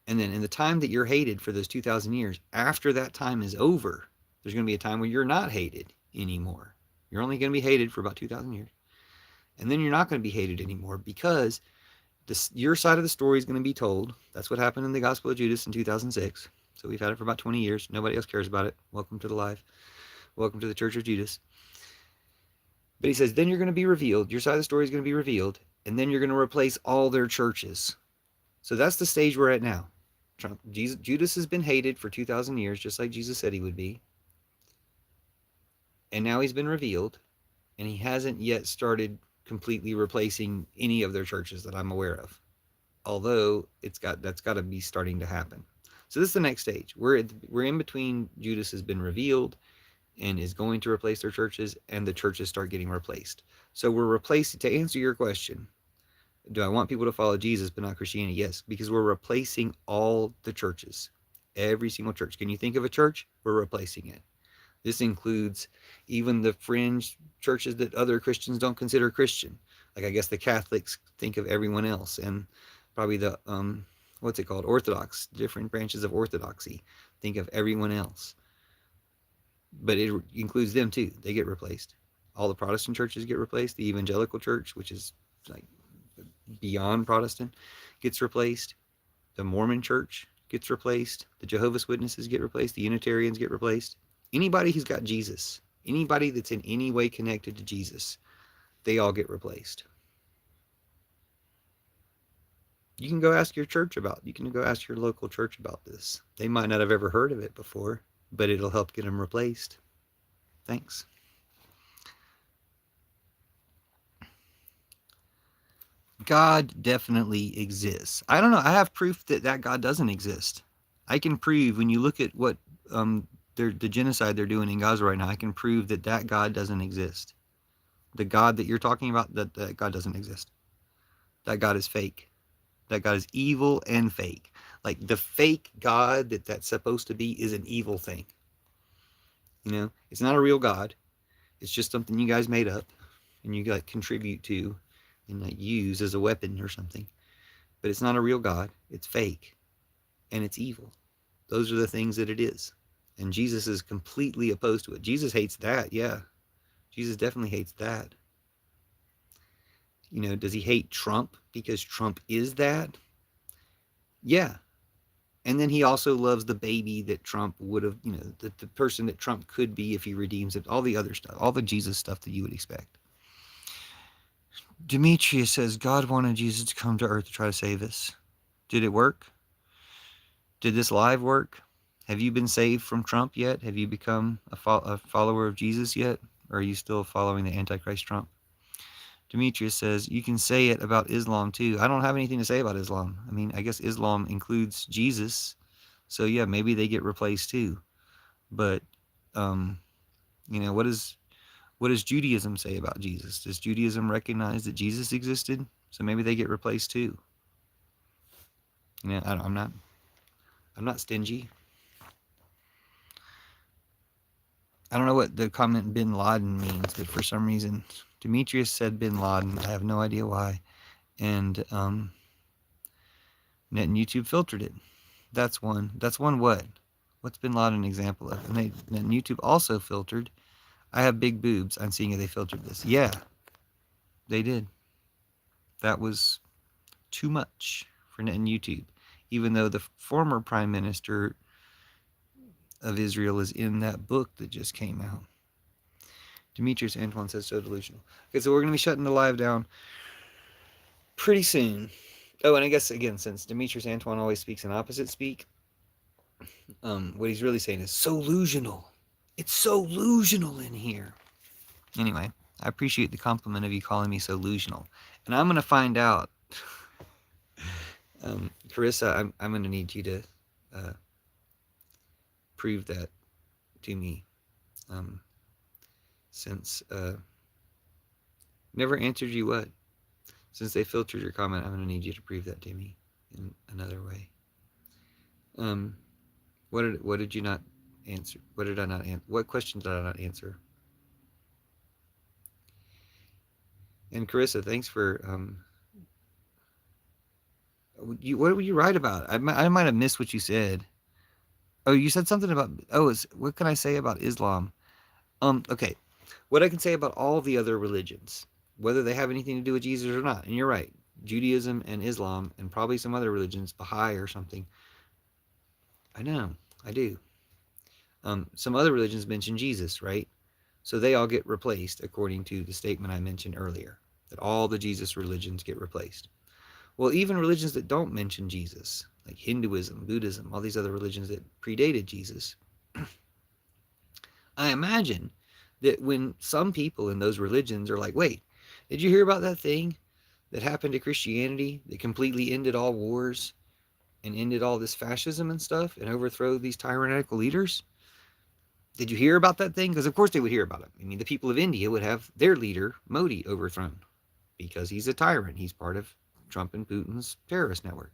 And then in the time that you're hated for those 2,000 years, after that time is over, there's going to be a time where you're not hated anymore. You're only going to be hated for about 2,000 years. And then you're not going to be hated anymore because your side of the story is going to be told. That's what happened in the Gospel of Judas in 2006. So we've had it for about 20 years. Nobody else cares about it. Welcome to the live. Welcome to the Church of Judas. But he says, then you're going to be revealed. Your side of the story is going to be revealed. And then you're going to replace all their churches. So that's the stage we're at now. Judas has been hated for 2,000 years, just like Jesus said he would be. And now he's been revealed. And he hasn't yet started completely replacing any of their churches that I'm aware of. Although that's got to be starting to happen. So this is the next stage. We're in between Judas has been revealed and is going to replace their churches, and the churches start getting replaced. So we're replacing, to answer your question, do I want people to follow Jesus but not Christianity? Yes, because we're replacing all the churches. Every single church. Can you think of a church? We're replacing it. This includes even the fringe churches that other Christians don't consider Christian. Like, I guess the Catholics think of everyone else, and probably the, what's it called? Orthodox, different branches of Orthodoxy think of everyone else. But it includes them too. They get replaced. All the Protestant churches get replaced. The evangelical church, which is like beyond Protestant, gets replaced. The Mormon church gets replaced. The Jehovah's Witnesses get replaced. The Unitarians get replaced. Anybody who's got Jesus, anybody that's in any way connected to Jesus, they all get replaced. You can go ask your local church about this. They might not have ever heard of it before, but it'll help get them replaced. Thanks. God definitely exists. I don't know. I have proof that God doesn't exist. I can prove, when you look at what the genocide they're doing in Gaza right now, I can prove that God doesn't exist. The God that you're talking about, that God doesn't exist. That God is fake. That God is evil and fake. Like, the fake God that's supposed to be is an evil thing. You know, it's not a real God. It's just something you guys made up and you like contribute to and like use as a weapon or something. But it's not a real God. It's fake and it's evil. Those are the things that it is. And Jesus is completely opposed to it. Jesus hates that. Yeah. Jesus definitely hates that. You know, does he hate Trump because Trump is that? Yeah. And then he also loves the baby that Trump would have, you know, the person that Trump could be if he redeems it, all the other stuff, all the Jesus stuff that you would expect. Demetrius says, God wanted Jesus to come to earth to try to save us. Did it work? Did this live work? Have you been saved from Trump yet? Have you become a follower of Jesus yet? Or are you still following the Antichrist Trump? Demetrius says, you can say it about Islam too. I don't have anything to say about Islam. I mean, I guess Islam includes Jesus. So yeah, maybe they get replaced too. But, you know, what does Judaism say about Jesus? Does Judaism recognize that Jesus existed? So maybe they get replaced too. You know, I'm not stingy. I don't know what the comment bin Laden means, but for some reason, Demetrius said bin Laden. I have no idea why. And Net and YouTube filtered it. That's one. That's one what? What's bin Laden an example of? And Net and YouTube also filtered, I have big boobs. I'm seeing if they filtered this. Yeah, they did. That was too much for Net and YouTube. Even though the former prime minister of Israel is in that book that just came out. Demetrius Antoine says so delusional. Okay, so we're going to be shutting the live down pretty soon. Oh, and I guess, again, since Demetrius Antoine always speaks in opposite speak, what he's really saying is so-lusional. It's so-lusional in here. Anyway, I appreciate the compliment of you calling me so-lusional. And I'm going to find out. Carissa, I'm going to need you to prove that to me. Since never answered you what? Since they filtered your comment, I'm going to need you to prove that to me in another way. What did you not answer? What did I not answer? What question did I not answer? And Carissa, thanks for what would you write about? I might have missed what you said. Oh, you said something about what can I say about Islam? Okay. what I can say about all the other religions, whether they have anything to do with Jesus or not. And you're right, Judaism and Islam and probably some other religions, Baha'i or something. I know, I do. Some other religions mention Jesus, right? So they all get replaced according to the statement I mentioned earlier, that all the Jesus religions get replaced. Well, even religions that don't mention Jesus, like Hinduism, Buddhism, all these other religions that predated Jesus, I imagine that when some people in those religions are like, wait, did you hear about that thing that happened to Christianity that completely ended all wars and ended all this fascism and stuff and overthrow these tyrannical leaders? Did you hear about that thing? Because of course they would hear about it. I mean, the people of India would have their leader, Modi, overthrown because he's a tyrant. He's part of Trump and Putin's terrorist network.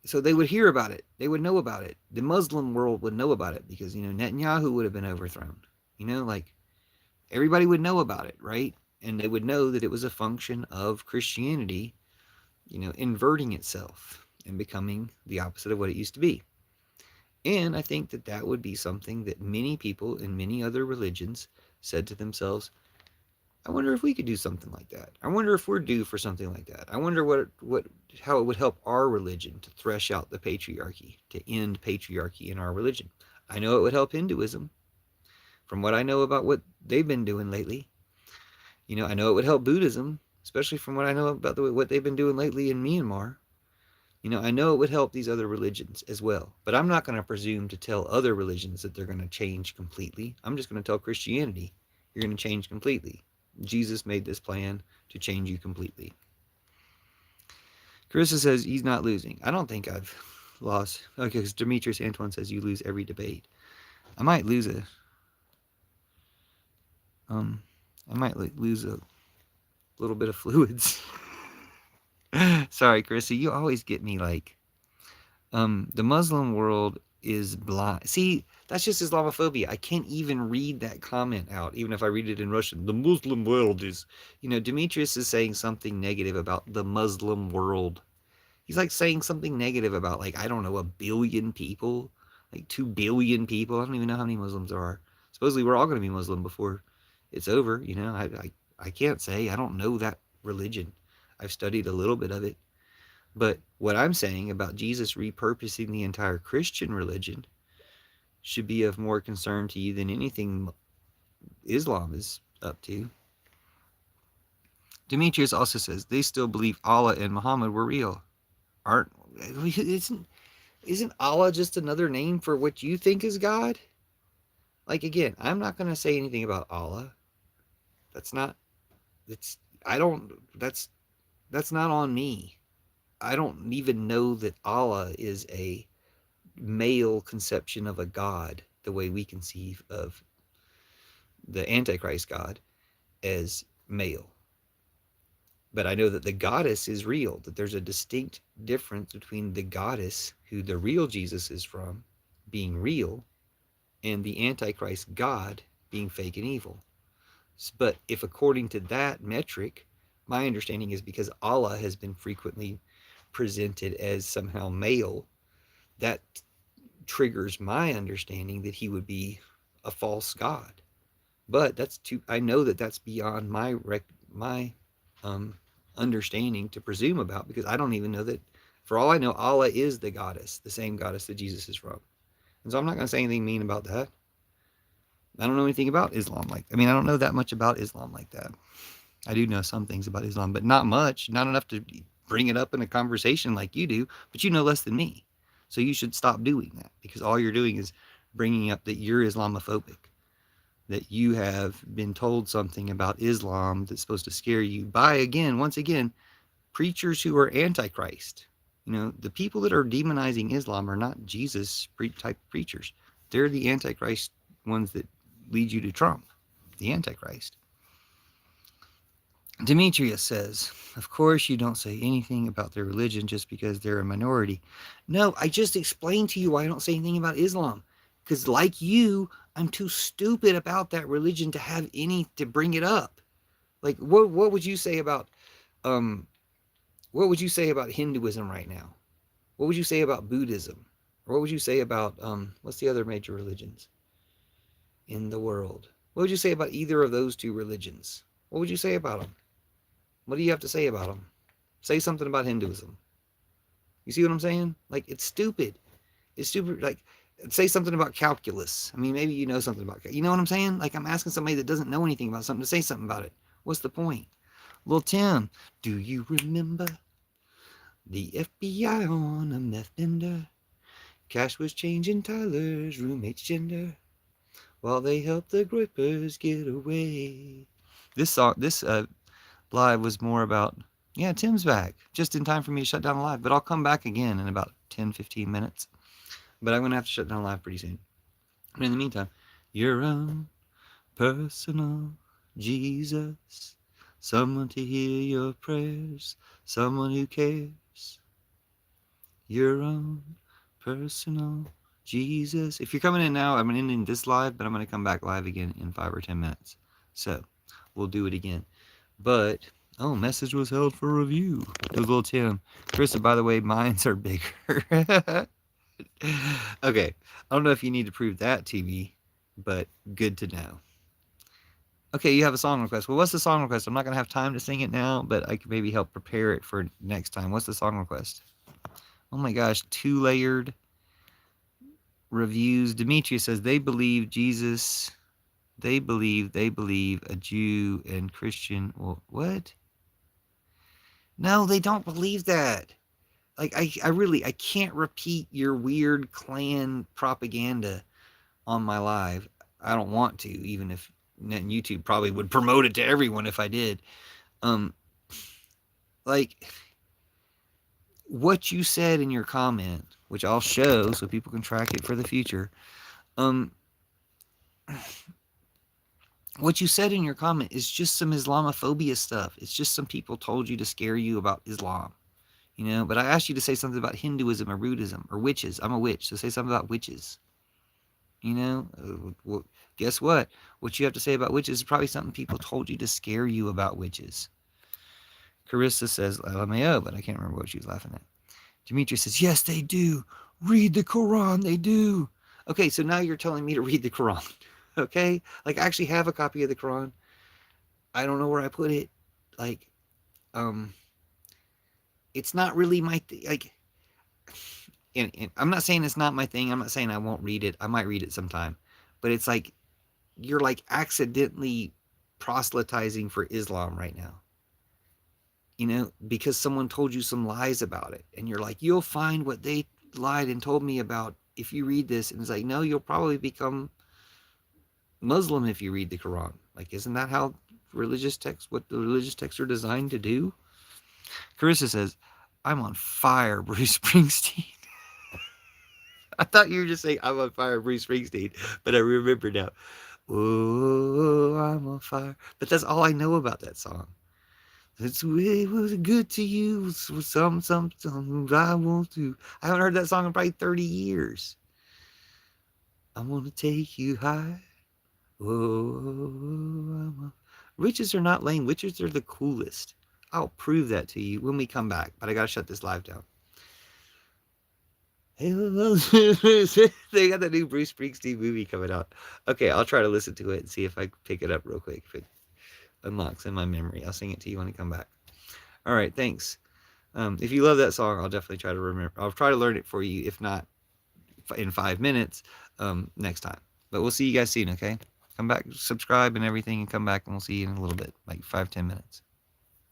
So they would hear about it. They would know about it. The Muslim world would know about it because, Netanyahu would have been overthrown. Like everybody would know about it, right? And they would know that it was a function of Christianity, inverting itself and becoming the opposite of what it used to be. And I think that that would be something that many people in many other religions said to themselves, I wonder if we could do something like that. I wonder if we're due for something like that. I wonder how it would help our religion to thresh out the patriarchy, to end patriarchy in our religion. I know it would help Hinduism, from what I know about what they've been doing lately. I know it would help Buddhism, especially from what I know about what they've been doing lately in Myanmar. I know it would help these other religions as well, but I'm not going to presume to tell other religions that they're going to change completely. I'm just going to tell Christianity, you're going to change completely. Jesus made this plan to change you completely. Carissa says he's not losing. I don't think I've lost. Okay, because Demetrius Antoine says you lose every debate. I might lose a little bit of fluids. Sorry, Carissa, you always get me like, the Muslim world is blind. See, that's just Islamophobia. I can't even read that comment out, even if I read it in Russian. The Muslim world is, Demetrius is saying something negative about the Muslim world. He's like saying something negative about, like, I don't know, 1 billion people, like 2 billion people. I don't even know how many Muslims there are. Supposedly we're all going to be Muslim before it's over. I can't say. I don't know that religion. I've studied a little bit of it. But what I'm saying about Jesus repurposing the entire Christian religion should be of more concern to you than anything Islam is up to. Demetrius also says they still believe Allah and Muhammad were real. Isn't Allah just another name for what you think is God? Like, again, I'm not going to say anything about Allah. That's not on me. I don't even know that Allah is a male conception of a God, the way we conceive of the Antichrist God as male. But I know that the goddess is real, that there's a distinct difference between the goddess, who the real Jesus is from, being real, and the Antichrist God being fake and evil. But if according to that metric, my understanding is because Allah has been frequently presented as somehow male, that triggers my understanding that he would be a false god. But I know that that's beyond my understanding to presume about, because I don't even know that. For all I know, Allah is the goddess, the same goddess that Jesus is from. And so I'm not going to say anything mean about that. I don't know anything about Islam I don't know that much about Islam like that. I do know some things about Islam, but not much, not enough to bring it up in a conversation like you do, but you know less than me. So you should stop doing that, because all you're doing is bringing up that you're Islamophobic, that you have been told something about Islam that's supposed to scare you by, once again, preachers who are antichrist. The people that are demonizing Islam are not Jesus type preachers. They're the antichrist ones that lead you to Trump, the antichrist. Demetrius says, of course you don't say anything about their religion just because they're a minority. No, I just explained to you why I don't say anything about Islam. Because like you, I'm too stupid about that religion to bring it up. Like, what would you say about Hinduism right now? What would you say about Buddhism? Or what would you say about what's the other major religions? in the world. What would you say about either of those two religions? What would you say about them? What do you have to say about them? Say something about Hinduism. You see what I'm saying? Like, it's stupid. It's stupid. Like, say something about calculus. I mean, maybe you know something about, you know what I'm saying? Like, I'm asking somebody that doesn't know anything about something to say something about it. What's the point? Little Tim, do you remember the FBI on a meth bender? Cash was changing Tyler's roommate's gender while they helped the Groypers get away. This live was more about, yeah, Tim's back. Just in time for me to shut down the live. But I'll come back again in about 10, 15 minutes. But I'm going to have to shut down live pretty soon. But in the meantime, your own personal Jesus. Someone to hear your prayers. Someone who cares. Your own personal Jesus. If you're coming in now, I'm ending this live, but I'm going to come back live again in 5 or 10 minutes. So we'll do it again. But, oh, message was held for review. It was little Tim. Krista, by the way, mines are bigger. Okay. I don't know if you need to prove that to me, but good to know. Okay, you have a song request. Well, what's the song request? I'm not going to have time to sing it now, but I could maybe help prepare it for next time. What's the song request? Oh my gosh, 2-layered reviews. Demetrius says they believe Jesus. They believe a Jew and Christian. Well, what? No, they don't believe that. Like, I can't repeat your weird clan propaganda on my live. I don't want to, even if YouTube probably would promote it to everyone if I did. Like, what you said in your comment, which I'll show so people can track it for the future. What you said in your comment is just some Islamophobia stuff. It's just some people told you to scare you about Islam, you know. But I asked you to say something about Hinduism or Buddhism or witches. I'm a witch, so say something about witches. You know, well, guess what? What you have to say about witches is probably something people told you to scare you about witches. Carissa says LMAO, but I can't remember what she was laughing at. Demetrius says, yes, they do. Read the Quran, they do. Okay, so now you're telling me to read the Quran. Okay? Like, I actually have a copy of the Quran. I don't know where I put it. Like, it's not really my thing. Like, and I'm not saying it's not my thing. I'm not saying I won't read it. I might read it sometime. But it's like, you're like accidentally proselytizing for Islam right now. You know, because someone told you some lies about it. And you're like, you'll find what they lied and told me about if you read this. And it's like, no, you'll probably become Muslim if you read the Quran. Like, isn't that how religious texts, what the religious texts are designed to do? Carissa says, I'm on fire, Bruce Springsteen. I thought you were just saying, I'm on fire, Bruce Springsteen, but I remember now. Oh, I'm on fire. But that's all I know about that song. It's way was good to you. Some I want to. I haven't heard that song in probably 30 years. I want to take you high. Oh, witches are not lame. Witches are the coolest. I'll prove that to you when we come back. But I gotta shut this live down. They got the new Bruce Springsteen movie coming out. Okay, I'll try to listen to it and see if I pick it up real quick. If it unlocks in my memory, I'll sing it to you when I come back. All right, thanks. If you love that song, I'll definitely try to remember. I'll try to learn it for you, if not in 5 minutes, next time. But we'll see you guys soon, okay? Come back, subscribe and everything, and come back, and we'll see you in a little bit, like 5-10 minutes.